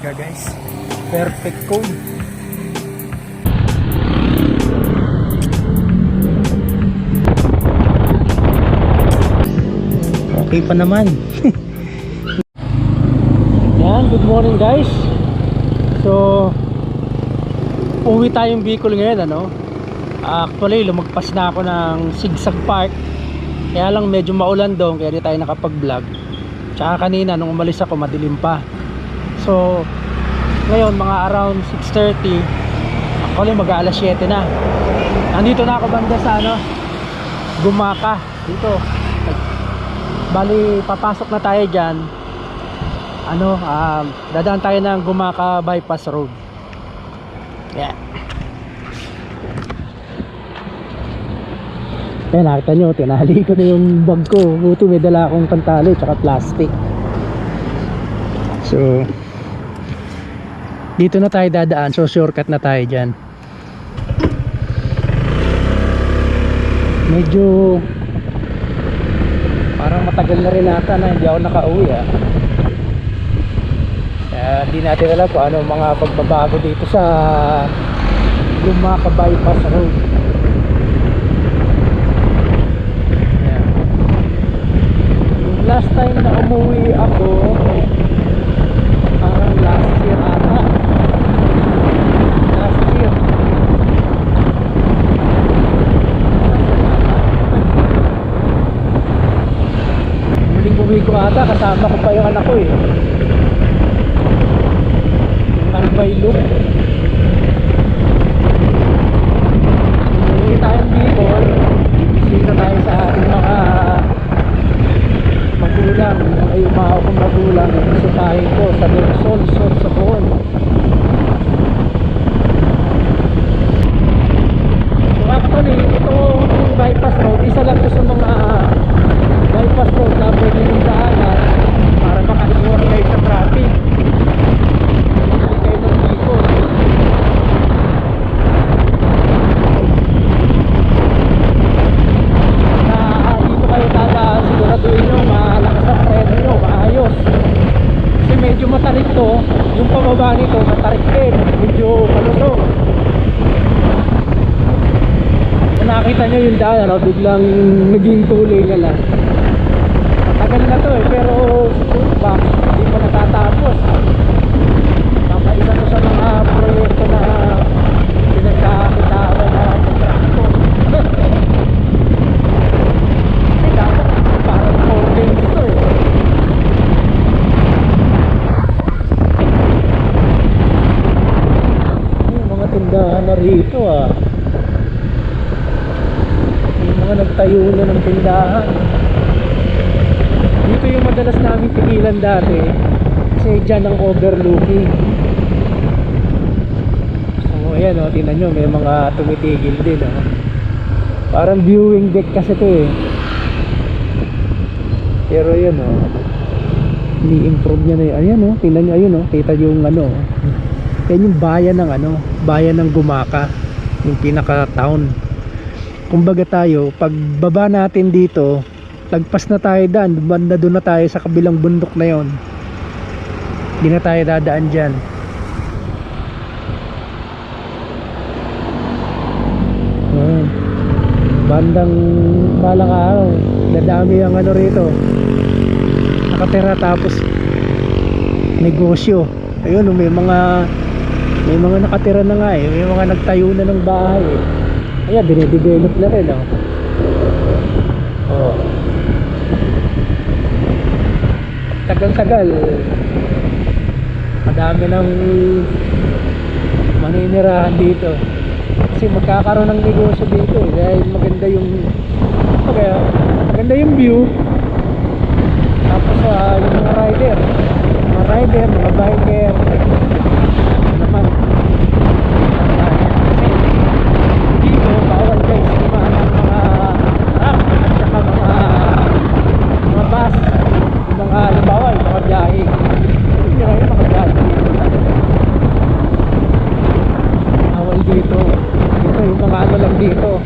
talaga guys. Perfect cone. Okay pa naman. Yan, good morning guys. So uwi tayong Bicol ngayon, ano. Actually lumagpas na ako ng Sigsag Park. Kaya lang medyo maulan doon, kaya di tayo nakapag vlog. Tsaka kanina nung umalis ako madilim pa. So ngayon mga around 6:30, actually mag-aalas 7 na. Nandito na ako banda sa ano, Gumaka dito. Bali papasok na tayo dyan. Ano, dadaan tayo ng Gumaka Bypass Road. Yeah. Ayan, nakita nyo, tinali ko na yung bag ko. Buti may dala akong pantalo tsaka plastic. So dito na tayo dadaan. So shortcut na tayo dyan. Medyo parang matagal na rin ata na hindi ako nakauwi Hindi natin alam kung ano mga pagbabago dito sa Gumaka Bypass Road. Last time na umuwi ako parang last year ata. Last year muling uwi ko ata, kasama ko pa yung anak ko yung Albay Loop. Uwi tayong Bicol, bisita tayo sa ating mga magulang, ay umao kong magulang, bisitahin ko sa Luzon, sa Bohol. So actually, itong bypass road, isa lang to sa mga bypass road na pwede yung daanan para makaiwas kayo sa traffic. Hindi kayo ng Bicol. Dito kayo dadaan, siguraduhin nyo malakas ang preno nyo, maayos. Kasi medyo matarik to, yung pababa nito matarik din, medyo malusog. Kung nakita nyo yung daan, ano, biglang naging tuloy na lang. Matagal na to pero ba, hindi pa natatapos. Isa to sa mga proyekto na pinagkakitaan na kontrakto. Parang 4 lanes to Yung mga tindahan na rito Yung mga nagtayo na ng tindahan. Dito yung madalas namin pigilan dati kasi dyan ang overlooking. So ayan tingnan nyo, may mga tumitigil din parang viewing deck kasi to pero yun ni-improve niya na yun. Ayan tingnan nyo, ayun kita yung yan yung bayan ng Gumaka, yung pinaka town. Kumbaga tayo, pag baba natin dito, lagpas na tayo banda doon na tayo sa kabilang bundok na yon. Hindi na tayo dadaan dyan. Bandang balang araw dadami ang rito nakatira, tapos negosyo. Ayun may mga nakatira na nga may mga nagtayo na ng bahay ayan, dinidevelop na rin tagal-tagal madami ng maninirahan dito kasi magkakaroon ng negosyo dito dahil maganda yung view. Tapos yung mga rider, mga biker naman dito bawal guys dumaan ang mga truck at saka mga bus, yung mga halimbawa yung mga biyahe, hindi na yung mga biyahe bawal dito yung mga lang dito.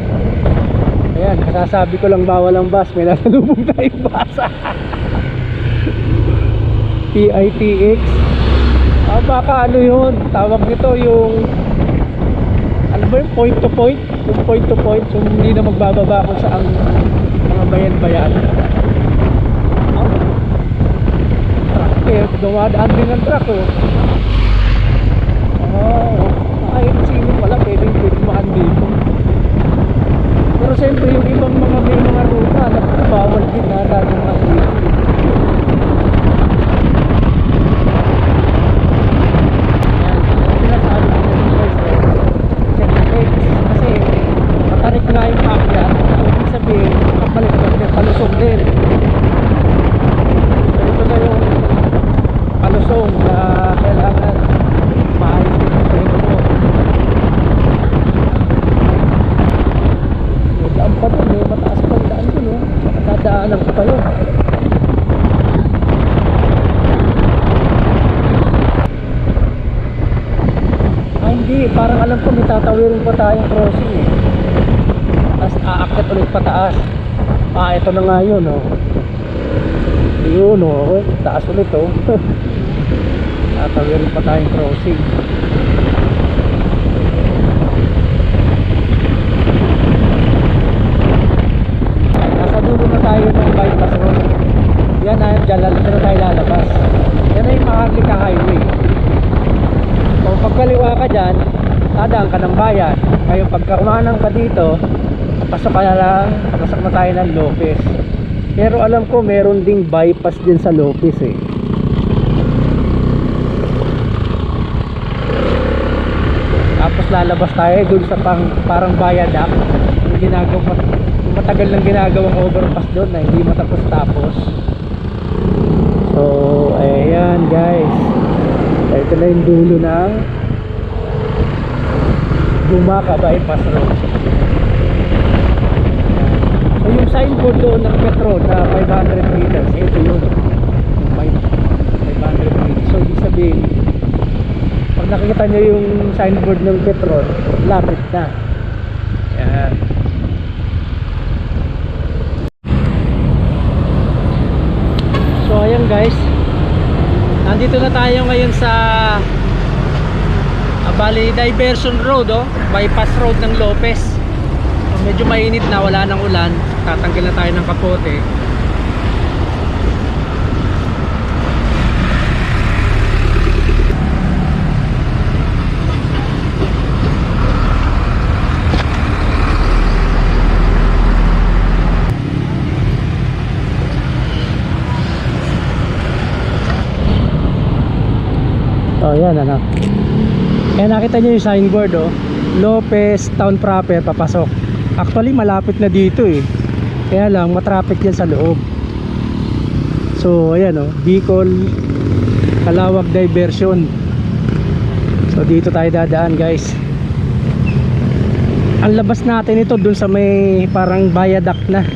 Ayan, kasasabi ko lang bawal ang bus, may nasalubong tayong bus. PITX baka ano yun, tawag nito yung ano ba yung point to point, yung point to point, yung hindi na magbababa kung saan mga bayan-bayan. Truck eh, dumadaan din ng truck oh. Ay, sino pala pwede dumaan dito. Pero siyempre yung ibang mga may mga ruta na bawal din na dadaan dito. Matarik nga yung akya, so ibig sabihin kapalitan din, palusong din. So ito na yung palusong na kailangan maayos din sa ito mo. May daan pa dun, may mataas pa yung daan dun, nakadaanan ko pa yun. Hindi, parang alam ko may tatawirin pa tayong crossing eh. Tapos aakyat ulit pataas. Ito na nga yun oh. Yun oh, taas ulit oh. Tatawirin pa tayong crossing. Nasa dulo na tayo ng bypass road. Yan na, dyan na tayo lalabas. Yan ay Maharlika Highway. Kung pagkaliwa ka dyan, dadaan ka ng bayan. Ngayon pagka umanang ka dito, pasok ka na lang, pasok na tayo ng Lopez. Pero alam ko meron ding bypass din sa Lopez eh. Tapos lalabas tayo dun sa parang viaduct. Yung ginagawa, matagal lang ginagawang overpass doon na hindi matapos-tapos. So ayan guys, ito na yung dulo ng Gumaka Bypass Road. So yung signboard doon ng Petron na 500 meters, ito yun, 500 meters. So ibig sabihin, pag nakikita nyo yung signboard ng Petron, lapit na. Yan. So ayan guys, nandito na tayo ngayon sa bali diversion road oh, bypass road ng Lopez. So, medyo mainit na, wala nang ulan, tatanggal na tayo ng kapote. Oh yan ano. Kaya nakita nyo yung signboard oh, Lopez Town proper papasok. Actually malapit na dito eh, kaya lang matraffic yan sa loob. So ayan oh, Bicol Calawag diversion. So dito tayo dadaan guys. Ang labas natin ito dun sa may parang viaduct na.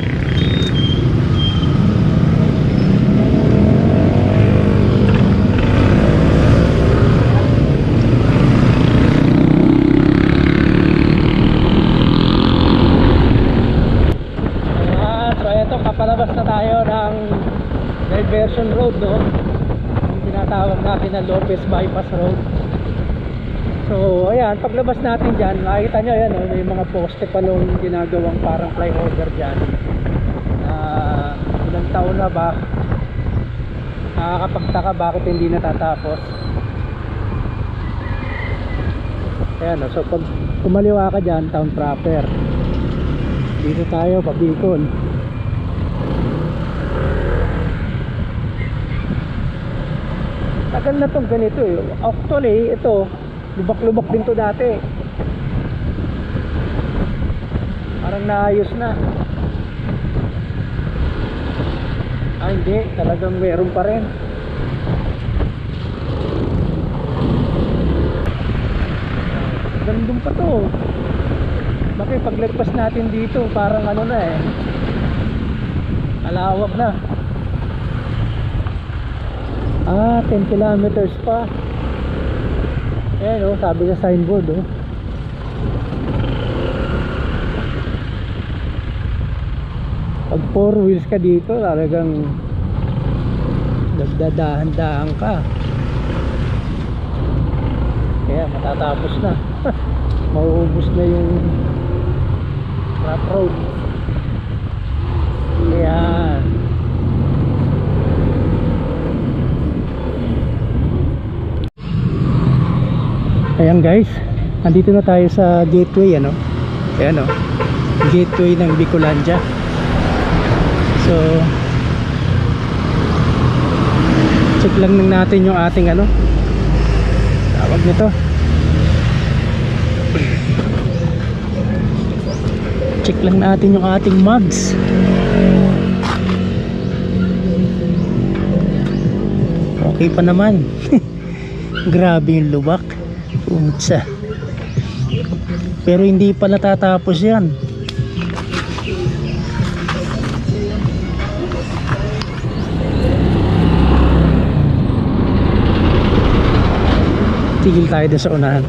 Palabas na tayo ng diversion road no, yung tinatawag natin na Lopez Bypass Road. So ayan, paglabas natin dyan, makikita nyo ayan, may mga poste pa nung ginagawang parang flyover dyan. Ilang taon na ba, nakakapagtaka bakit hindi natatapos. Ayan so pag kumaliwa ka dyan, town proper, dito tayo pa Bicol. Tagal na tong ganito eh. Actually ito, lubak-lubak din to dati. Parang naayos na. Hindi, talagang meron pa rin. Gandun pa to. Bakit paglagpas natin dito parang ano na eh, alawak na. 10 kilometers pa. Ayan oh, sabi sa signboard oh. Pag 4 wheels ka dito, talagang nagdadahan-dahan ka. matatapos na. Mauubos na yung rough road. Ayan. Ayan guys, nandito na tayo sa gateway, ano? Ayan, oh, gateway ng Bicolandia. So check lang natin yung ating ano, tawag nito, check lang natin yung ating mugs. Okay pa naman. Grabe yung lubak. Umutsa. Pero hindi pa natatapos yan. Tigil tayo doon sa unahan.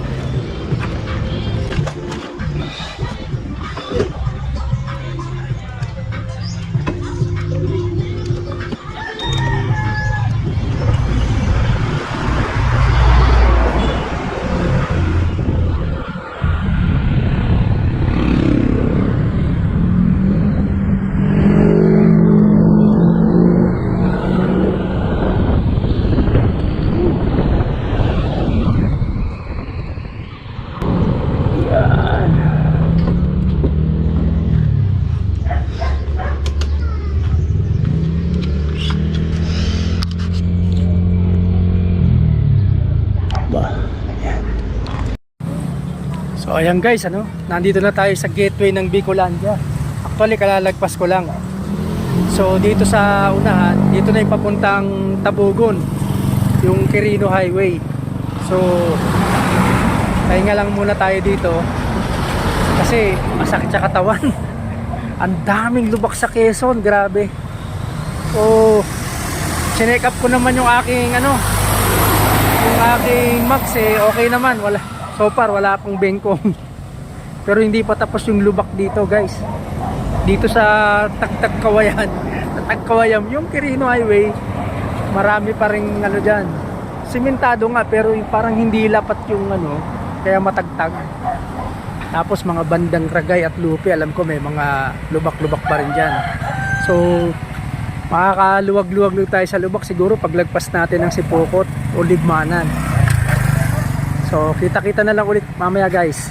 So ayan guys, ano, nandito na tayo sa gateway ng Bicolandia. Actually kalalagpas ko lang. So dito sa unahan, dito na yung papuntang Tabugon, yung Quirino Highway. So pahinga lang muna tayo dito kasi masakit sa katawan. Ang daming lubak sa Quezon, grabe. So chineck up ko naman yung aking ano, yung aking max, okay naman, wala. So far wala pang bengkong. Pero hindi pa tapos yung lubak dito guys. Dito sa Tagkawayan, sa Tagkawayan, yung Quirino Highway, marami pa ring ano diyan. Simentado nga pero parang hindi lapat yung ano, kaya matagtag. Tapos mga bandang Ragay at Lupi, alam ko may mga lubak-lubak pa rin diyan. So makakaluwag-luwag tayo sa lubak siguro paglagpas natin ng Sipokot o Ligmanan. So kita-kita na lang ulit mamaya guys.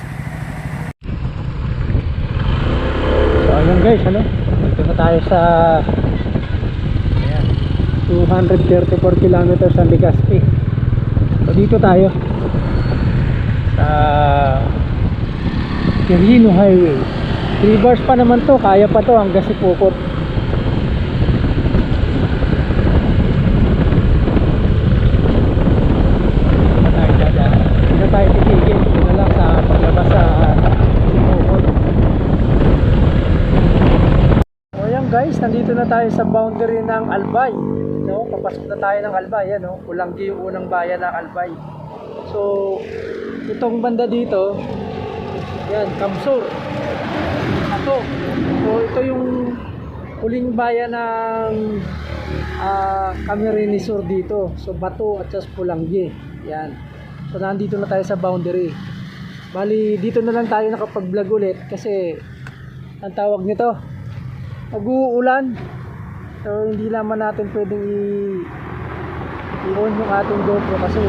So ayun guys, ano, dito na tayo sa ayan, 234 kilometers ang Legazpi. So dito tayo sa Quirino Highway. 3 bars pa naman to, kaya pa to hanggang Sipokot. Tayo titigil dito na lang sa paglabas sa Sipokot. So ayan guys, nandito na tayo sa boundary ng Albay, no? Papasok na tayo ng Albay, yan, no? Ulanggi yung unang bayan ng Albay. So itong banda dito, yan, Kamsur, Bato. So ito yung huling bayan ng Camarines Sur dito. So Bato at Ulanggi, yan. So nandito na tayo sa boundary. Bali dito na lang tayo nakapag-vlog ulit kasi ang tawag nito, mag-uulan. So hindi naman natin pwedeng i-on yung ating GoPro kasi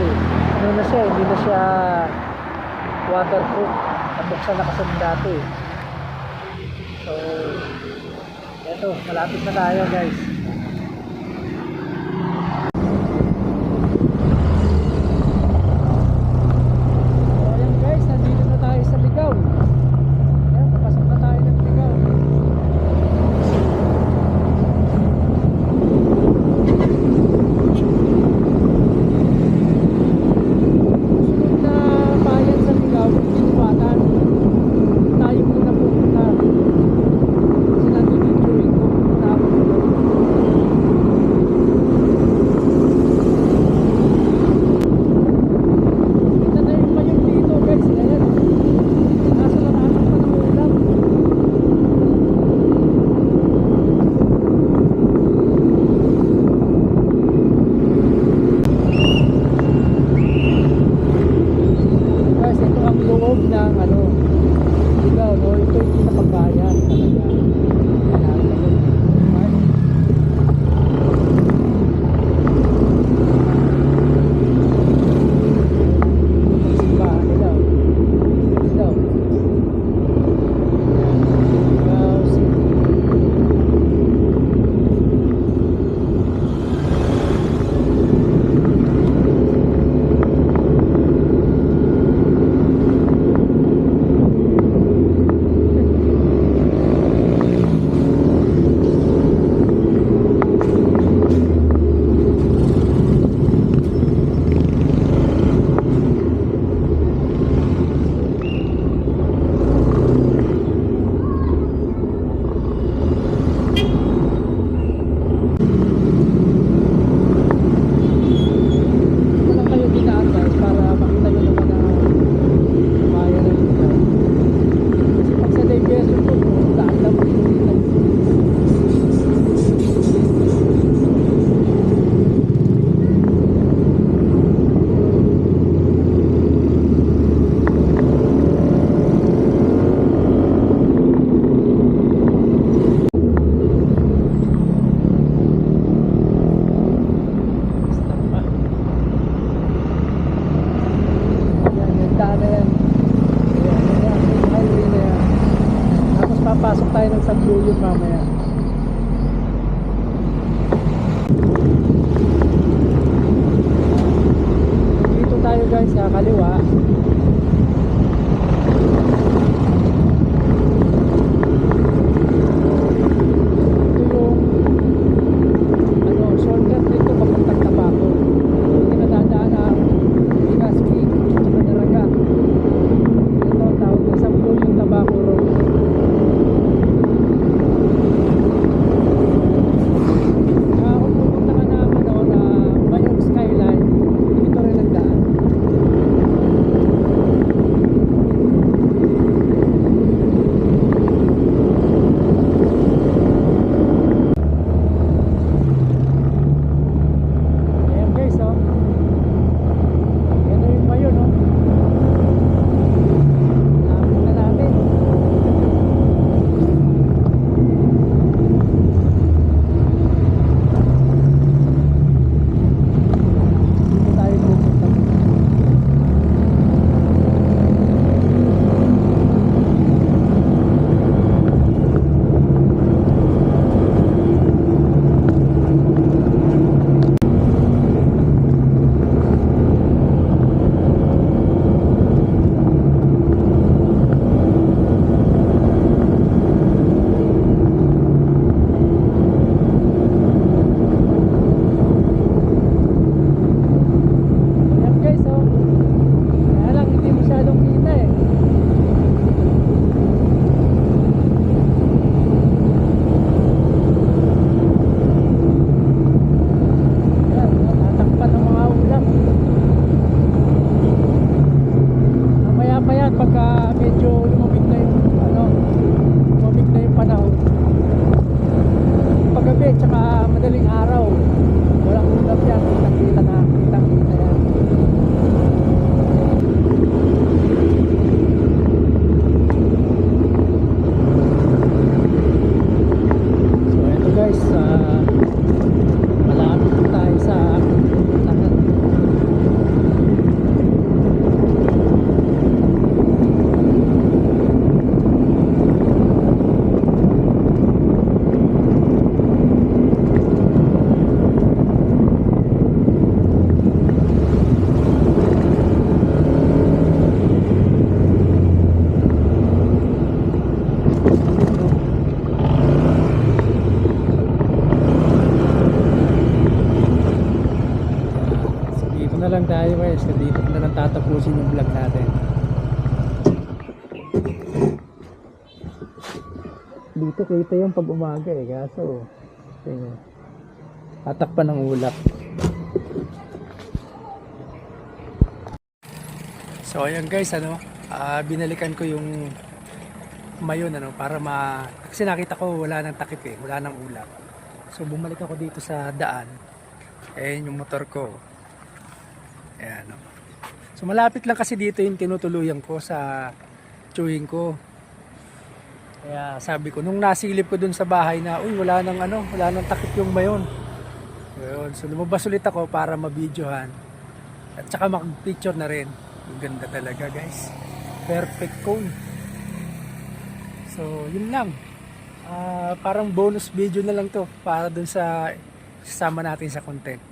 ano na siya, hindi na siya waterproof. Nabuksan na kasi dati. So eto, malapit na tayo guys. na yan. Ayan, yung highway na yan. Tapos papasok tayo ng Sagluyog mamaya. Dito tayo guys sa kaliwa. lang tayo guys, dito na lang tatapusin yung vlog natin. Dito kita yung pag umaga eh, kaso tatakpan ng ulap. So ayan guys, binalikan ko yung mayon para kasi nakita ko wala nang takip eh, wala nang ulap. So bumalik ako dito sa daan. Ayan yung motor ko. Ayan. So malapit lang kasi dito yung tinutuluyan ko sa chewing ko. Kaya sabi ko nung nasilip ko dun sa bahay na wala nang takip yung mayon. Ayun, so lumabas ulit ako para ma-videohan. At saka mag-picture na rin. Ang ganda talaga guys. Perfect cone. So yun lang. Parang bonus video na lang to para dun sa sasama natin sa content.